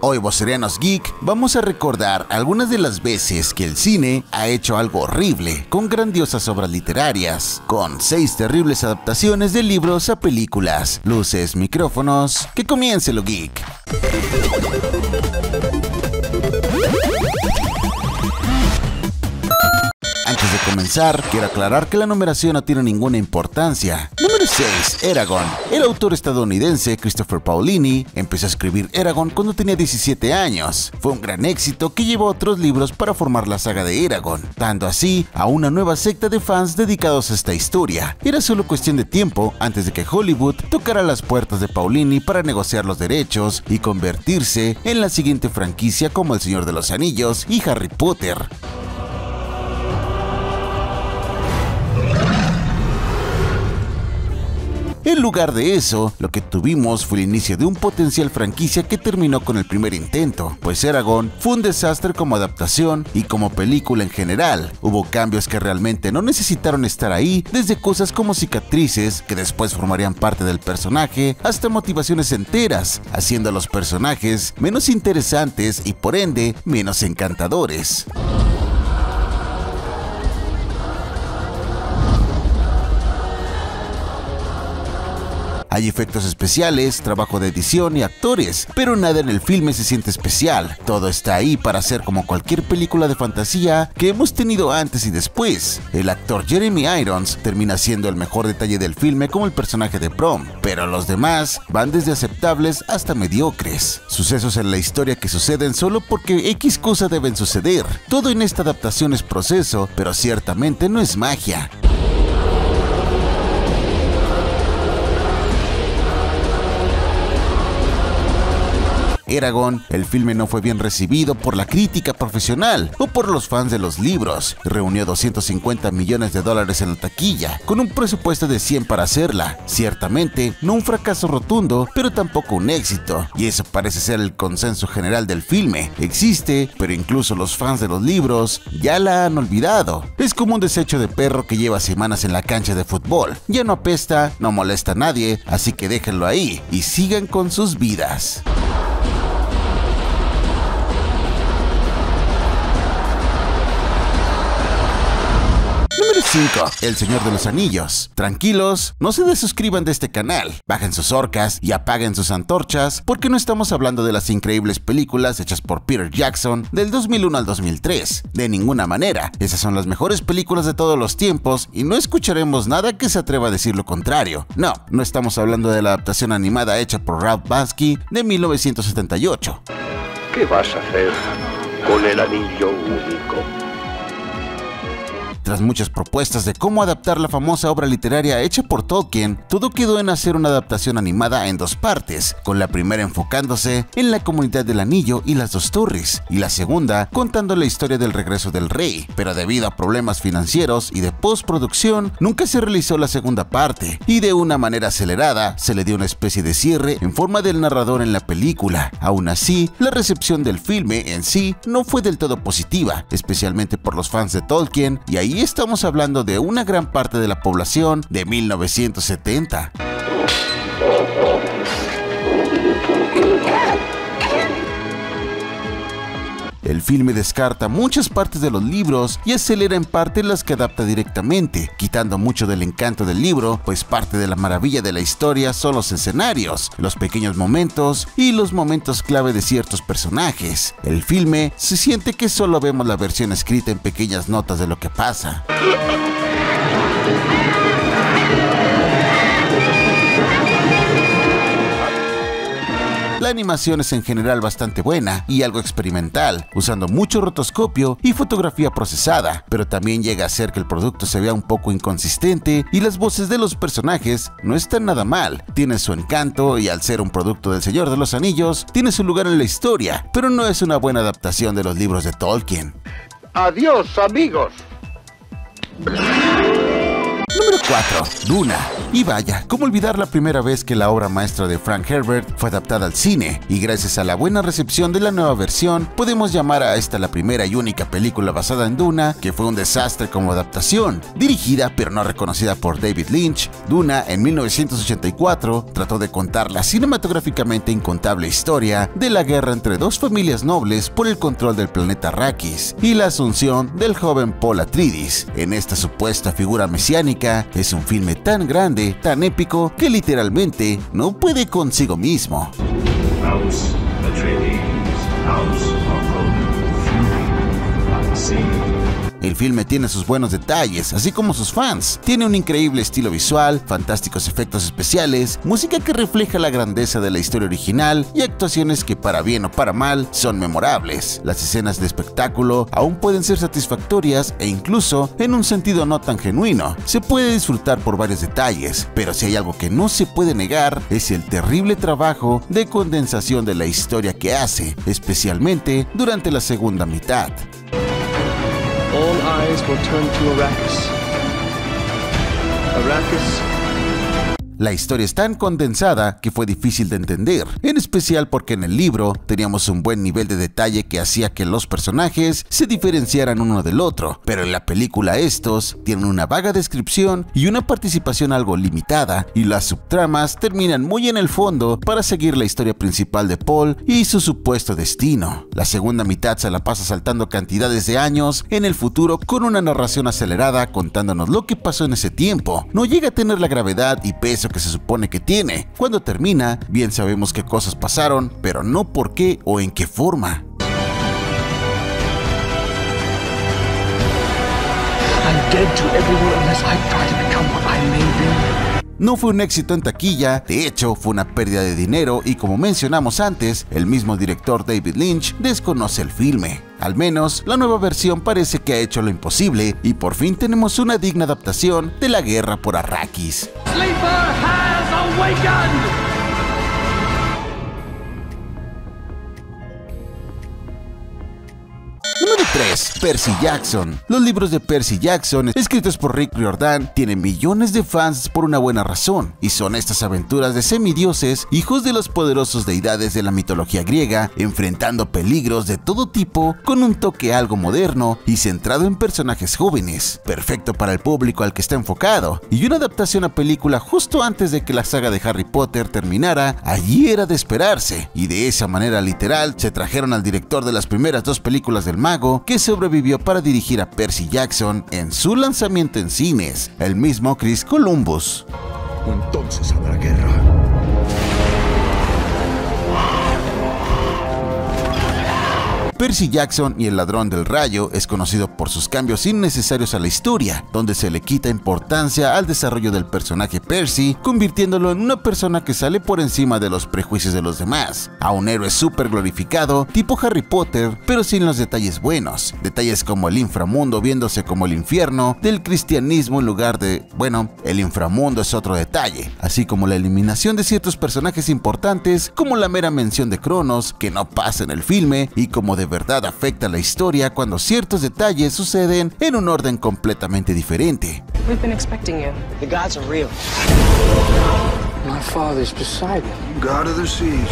Hoy, Vocerianos Geek, vamos a recordar algunas de las veces que el cine ha hecho algo horrible con grandiosas obras literarias, con 6 terribles adaptaciones de libros a películas. Luces, micrófonos, que comience lo geek. Antes de comenzar, quiero aclarar que la numeración no tiene ninguna importancia. Número 6. Eragon. El autor estadounidense Christopher Paolini empezó a escribir Eragon cuando tenía 17 años. Fue un gran éxito que llevó a otros libros para formar la saga de Eragon, dando así a una nueva secta de fans dedicados a esta historia. Era solo cuestión de tiempo antes de que Hollywood tocara las puertas de Paolini para negociar los derechos y convertirse en la siguiente franquicia como El Señor de los Anillos y Harry Potter. En lugar de eso, lo que tuvimos fue el inicio de un potencial franquicia que terminó con el primer intento, pues Eragon fue un desastre como adaptación y como película en general. Hubo cambios que realmente no necesitaron estar ahí, desde cosas como cicatrices que después formarían parte del personaje, hasta motivaciones enteras, haciendo a los personajes menos interesantes y por ende menos encantadores. Hay efectos especiales, trabajo de edición y actores, pero nada en el filme se siente especial. Todo está ahí para ser como cualquier película de fantasía que hemos tenido antes y después. El actor Jeremy Irons termina siendo el mejor detalle del filme como el personaje de Brom, pero los demás van desde aceptables hasta mediocres. Sucesos en la historia que suceden solo porque X cosa deben suceder. Todo en esta adaptación es proceso, pero ciertamente no es magia. Eragon, el filme no fue bien recibido por la crítica profesional o por los fans de los libros. Reunió $250 millones en la taquilla, con un presupuesto de 100 para hacerla. Ciertamente, no un fracaso rotundo, pero tampoco un éxito, y eso parece ser el consenso general del filme. Existe, pero incluso los fans de los libros ya la han olvidado. Es como un desecho de perro que lleva semanas en la cancha de fútbol. Ya no apesta, no molesta a nadie, así que déjenlo ahí y sigan con sus vidas. Número 5. El Señor de los Anillos. Tranquilos, no se desuscriban de este canal, bajen sus orcas y apaguen sus antorchas, porque no estamos hablando de las increíbles películas hechas por Peter Jackson del 2001 al 2003. De ninguna manera, esas son las mejores películas de todos los tiempos y no escucharemos nada que se atreva a decir lo contrario. No estamos hablando de la adaptación animada hecha por Ralph Bakshi de 1978. ¿Qué vas a hacer con el anillo único? Tras muchas propuestas de cómo adaptar la famosa obra literaria hecha por Tolkien, todo quedó en hacer una adaptación animada en 2 partes, con la primera enfocándose en la comunidad del anillo y las 2 torres, y la segunda contando la historia del regreso del rey, pero debido a problemas financieros y de postproducción, nunca se realizó la segunda parte, y de una manera acelerada se le dio una especie de cierre en forma del narrador en la película. Aún así, la recepción del filme en sí no fue del todo positiva, especialmente por los fans de Tolkien, y ahí estamos hablando de una gran parte de la población de 1970. El filme descarta muchas partes de los libros y acelera en parte las que adapta directamente, quitando mucho del encanto del libro, pues parte de la maravilla de la historia son los escenarios, los pequeños momentos y los momentos clave de ciertos personajes. El filme se siente que solo vemos la versión escrita en pequeñas notas de lo que pasa. La animación es en general bastante buena y algo experimental, usando mucho rotoscopio y fotografía procesada, pero también llega a hacer que el producto se vea un poco inconsistente y las voces de los personajes no están nada mal, tienen su encanto y al ser un producto del Señor de los Anillos, tiene su lugar en la historia, pero no es una buena adaptación de los libros de Tolkien. ¡Adiós, amigos! Número 4. Duna. Y vaya, ¿cómo olvidar la primera vez que la obra maestra de Frank Herbert fue adaptada al cine? Y gracias a la buena recepción de la nueva versión, podemos llamar a esta la primera y única película basada en Duna, que fue un desastre como adaptación. Dirigida pero no reconocida por David Lynch, Duna en 1984 trató de contar la cinematográficamente incontable historia de la guerra entre dos familias nobles por el control del planeta Arrakis y la asunción del joven Paul Atreides en esta supuesta figura mesiánica. Es un filme tan grande, tan épico, que literalmente no puede consigo mismo. House Atreides, House of Golden, Fury, El filme tiene sus buenos detalles, así como sus fans. Tiene un increíble estilo visual, fantásticos efectos especiales, música que refleja la grandeza de la historia original y actuaciones que, para bien o para mal, son memorables. Las escenas de espectáculo aún pueden ser satisfactorias e incluso, en un sentido no tan genuino, se puede disfrutar por varios detalles, pero si hay algo que no se puede negar es el terrible trabajo de condensación de la historia que hace, especialmente durante la segunda mitad. All eyes will turn to Arrakis. Arrakis. La historia es tan condensada que fue difícil de entender, en especial porque en el libro teníamos un buen nivel de detalle que hacía que los personajes se diferenciaran uno del otro, pero en la película estos tienen una vaga descripción y una participación algo limitada, y las subtramas terminan muy en el fondo para seguir la historia principal de Paul y su supuesto destino. La segunda mitad se la pasa saltando cantidades de años en el futuro con una narración acelerada contándonos lo que pasó en ese tiempo. No llega a tener la gravedad y peso que se supone que tiene. Cuando termina, bien sabemos qué cosas pasaron, pero no por qué o en qué forma. I'm dead to everyone unless I try to become what I may be. No fue un éxito en taquilla, de hecho fue una pérdida de dinero y, como mencionamos antes, el mismo director David Lynch desconoce el filme. Al menos, la nueva versión parece que ha hecho lo imposible y por fin tenemos una digna adaptación de la guerra por Arrakis. Sleeper has awakened! Número 3. Percy Jackson. Los libros de Percy Jackson, escritos por Rick Riordan, tienen millones de fans por una buena razón, y son estas aventuras de semidioses, hijos de las poderosas deidades de la mitología griega, enfrentando peligros de todo tipo con un toque algo moderno y centrado en personajes jóvenes, perfecto para el público al que está enfocado, y una adaptación a película justo antes de que la saga de Harry Potter terminara. Allí era de esperarse, y de esa manera literal se trajeron al director de las primeras dos películas del mago, que sobrevivió para dirigir a Percy Jackson en su lanzamiento en cines, el mismo Chris Columbus. Entonces habrá guerra. Percy Jackson y el Ladrón del Rayo es conocido por sus cambios innecesarios a la historia, donde se le quita importancia al desarrollo del personaje Percy, convirtiéndolo en una persona que sale por encima de los prejuicios de los demás, a un héroe súper glorificado, tipo Harry Potter, pero sin los detalles buenos, detalles como el inframundo viéndose como el infierno del cristianismo en lugar de, bueno, el inframundo es otro detalle, así como la eliminación de ciertos personajes importantes, como la mera mención de Cronos, que no pasa en el filme, y como de verdad afecta la historia cuando ciertos detalles suceden en un orden completamente diferente. We've been expecting you. The gods are real. My father's Poseidon. God of the seas.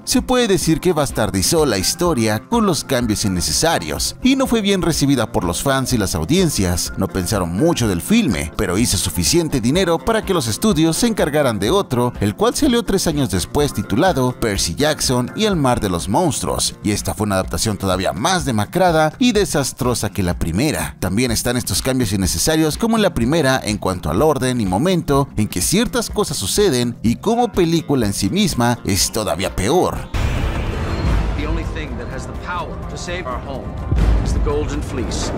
Se puede decir que bastardizó la historia con los cambios innecesarios, y no fue bien recibida por los fans y las audiencias. No pensaron mucho del filme, pero hizo suficiente dinero para que los estudios se encargaran de otro, el cual salió 3 años después, titulado Percy Jackson y el Mar de los Monstruos, y esta fue una adaptación todavía más demacrada y desastrosa que la primera. También están estos cambios innecesarios como en la primera en cuanto al orden y momento en que ciertas cosas suceden, y como película en sí misma es todavía peor. The only thing that has the power to save our home is the Golden Fleece.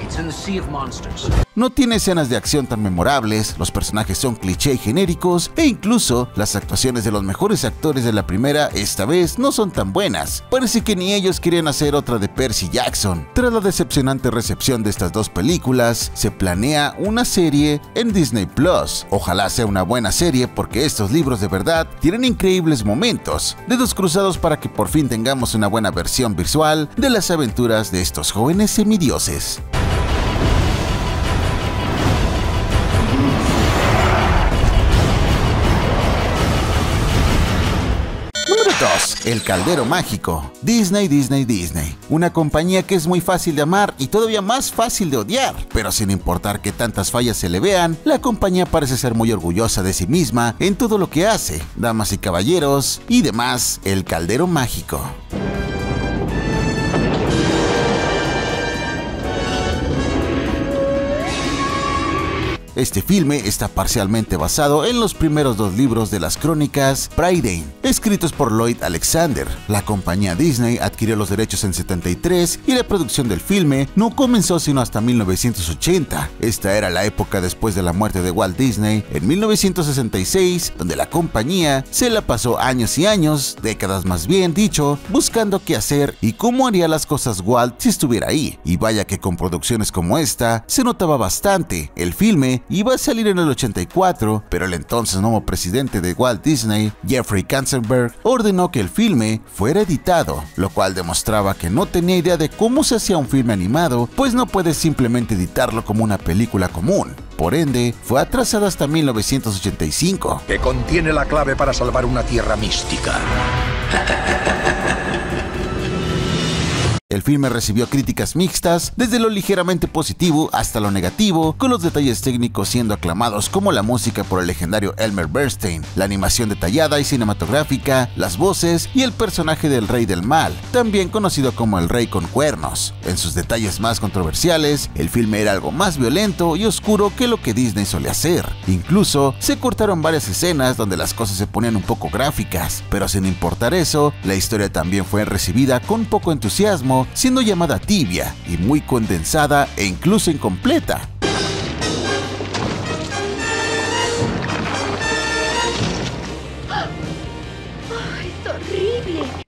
It's in the Sea of Monsters. No tiene escenas de acción tan memorables, los personajes son cliché y genéricos, e incluso las actuaciones de los mejores actores de la primera esta vez no son tan buenas. Parece que ni ellos querían hacer otra de Percy Jackson. Tras la decepcionante recepción de estas dos películas, se planea una serie en Disney Plus. Ojalá sea una buena serie, porque estos libros de verdad tienen increíbles momentos. Dedos cruzados para que por fin tengamos una buena versión visual de las aventuras de estos jóvenes semidioses. Número 2. El caldero mágico. Disney. Una compañía que es muy fácil de amar y todavía más fácil de odiar. Pero sin importar que tantas fallas se le vean, la compañía parece ser muy orgullosa de sí misma en todo lo que hace. Damas y caballeros y demás, el caldero mágico. Este filme está parcialmente basado en los primeros 2 libros de las crónicas Prydain, escritos por Lloyd Alexander. La compañía Disney adquirió los derechos en 73 y la producción del filme no comenzó sino hasta 1980. Esta era la época después de la muerte de Walt Disney en 1966, donde la compañía se la pasó años y años, décadas más bien dicho, buscando qué hacer y cómo haría las cosas Walt si estuviera ahí. Y vaya que con producciones como esta se notaba bastante. El filme iba a salir en el 84, pero el entonces nuevo presidente de Walt Disney, Jeffrey Katzenberg, ordenó que el filme fuera editado, lo cual demostraba que no tenía idea de cómo se hacía un filme animado, pues no puedes simplemente editarlo como una película común. Por ende, fue atrasado hasta 1985. Que contiene la clave para salvar una tierra mística. El filme recibió críticas mixtas, desde lo ligeramente positivo hasta lo negativo, con los detalles técnicos siendo aclamados como la música por el legendario Elmer Bernstein, la animación detallada y cinematográfica, las voces y el personaje del Rey del Mal, también conocido como el Rey con Cuernos. En sus detalles más controversiales, el filme era algo más violento y oscuro que lo que Disney solía hacer. Incluso se cortaron varias escenas donde las cosas se ponían un poco gráficas, pero sin importar eso, la historia también fue recibida con poco entusiasmo, siendo llamada tibia y muy condensada e incluso incompleta.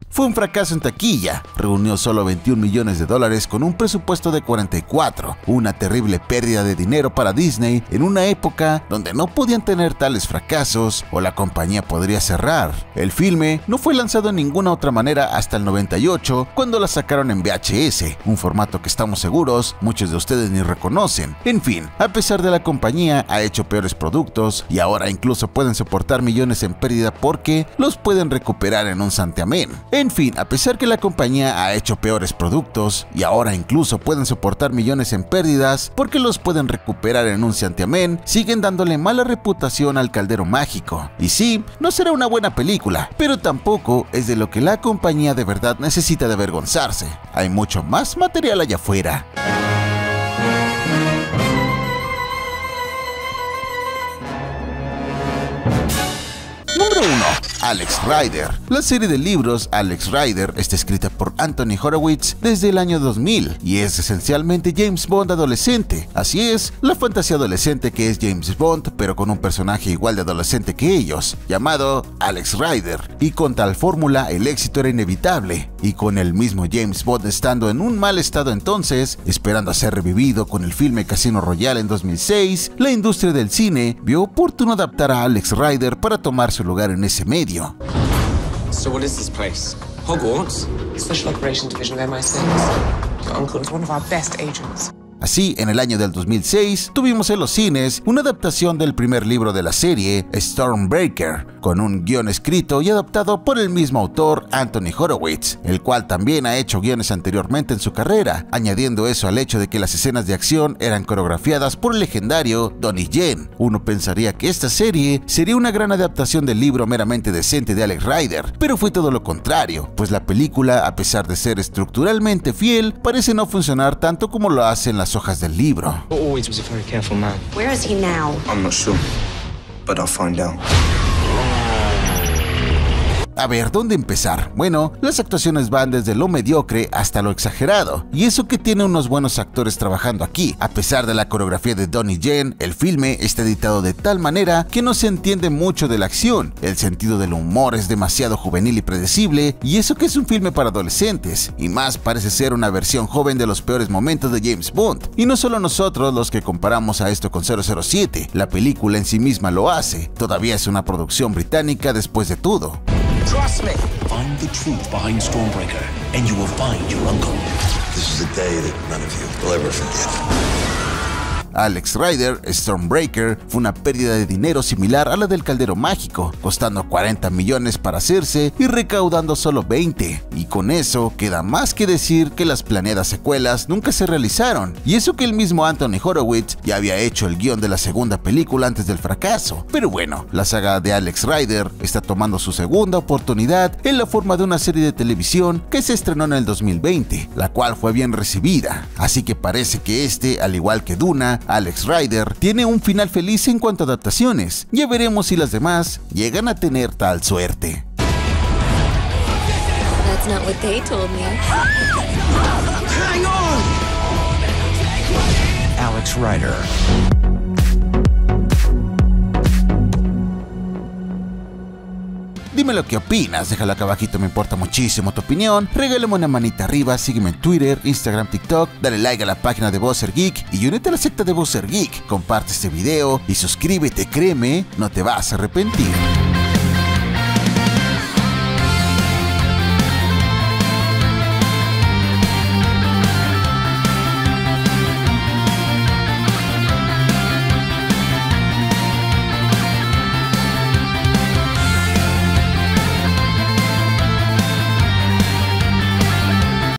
Fue un fracaso en taquilla, reunió solo 21 millones de dólares con un presupuesto de 44, una terrible pérdida de dinero para Disney en una época donde no podían tener tales fracasos o la compañía podría cerrar. El filme no fue lanzado de ninguna otra manera hasta el 98, cuando la sacaron en VHS, un formato que estamos seguros muchos de ustedes ni reconocen. En fin, a pesar de la compañía ha hecho peores productos y ahora incluso pueden soportar millones en pérdida porque los pueden recuperar en un santiamén. En fin, a pesar que la compañía ha hecho peores productos y ahora incluso pueden soportar millones en pérdidas porque los pueden recuperar en un santiamén, siguen dándole mala reputación al caldero mágico. Y sí, no será una buena película, pero tampoco es de lo que la compañía de verdad necesita de avergonzarse. Hay mucho más material allá afuera. Número 1. Alex Rider. La serie de libros Alex Rider está escrita por Anthony Horowitz desde el año 2000 y es esencialmente James Bond adolescente. Así es, la fantasía adolescente que es James Bond, pero con un personaje igual de adolescente que ellos, llamado Alex Rider. Y con tal fórmula el éxito era inevitable, y con el mismo James Bond estando en un mal estado entonces, esperando a ser revivido con el filme Casino Royale en 2006, la industria del cine vio oportuno adaptar a Alex Rider para tomar su lugar en ese medio. So what is this place? Hogwarts? Special Operations Division of MI6. Your uncle is one of our best agents. Así, en el año del 2006, tuvimos en los cines una adaptación del primer libro de la serie, Stormbreaker, con un guión escrito y adaptado por el mismo autor, Anthony Horowitz, el cual también ha hecho guiones anteriormente en su carrera, añadiendo eso al hecho de que las escenas de acción eran coreografiadas por el legendario Donnie Yen. Uno pensaría que esta serie sería una gran adaptación del libro meramente decente de Alex Rider, pero fue todo lo contrario, pues la película, a pesar de ser estructuralmente fiel, parece no funcionar tanto como lo hacen las hojas del libro. Always was a very careful man. Where is he now? I'm not sure, but I'll find out. A ver, ¿dónde empezar? Bueno, las actuaciones van desde lo mediocre hasta lo exagerado, y eso que tiene unos buenos actores trabajando aquí. A pesar de la coreografía de Donnie Yen, el filme está editado de tal manera que no se entiende mucho de la acción, el sentido del humor es demasiado juvenil y predecible, y eso que es un filme para adolescentes, y más parece ser una versión joven de los peores momentos de James Bond. Y no solo nosotros los que comparamos a esto con 007, la película en sí misma lo hace, todavía es una producción británica después de todo. Trust me. Find the truth behind Stormbreaker, and you will find your uncle. This is a day that none of you will ever forget. Alex Rider, Stormbreaker, fue una pérdida de dinero similar a la del Caldero Mágico, costando 40 millones para hacerse y recaudando solo 20, y con eso queda más que decir que las planeadas secuelas nunca se realizaron, y eso que el mismo Anthony Horowitz ya había hecho el guión de la segunda película antes del fracaso. Pero bueno, la saga de Alex Rider está tomando su segunda oportunidad en la forma de una serie de televisión que se estrenó en el 2020, la cual fue bien recibida, así que parece que al igual que Duna, Alex Rider tiene un final feliz en cuanto a adaptaciones. Ya veremos si las demás llegan a tener tal suerte. That's not what they told me. Hang on! Alex Rider. Dime lo que opinas, déjalo acá abajito, me importa muchísimo tu opinión. Regálame una manita arriba, sígueme en Twitter, Instagram, TikTok, dale like a la página de Bowser Geek y únete a la secta de Bowser Geek. Comparte este video y suscríbete, créeme, no te vas a arrepentir.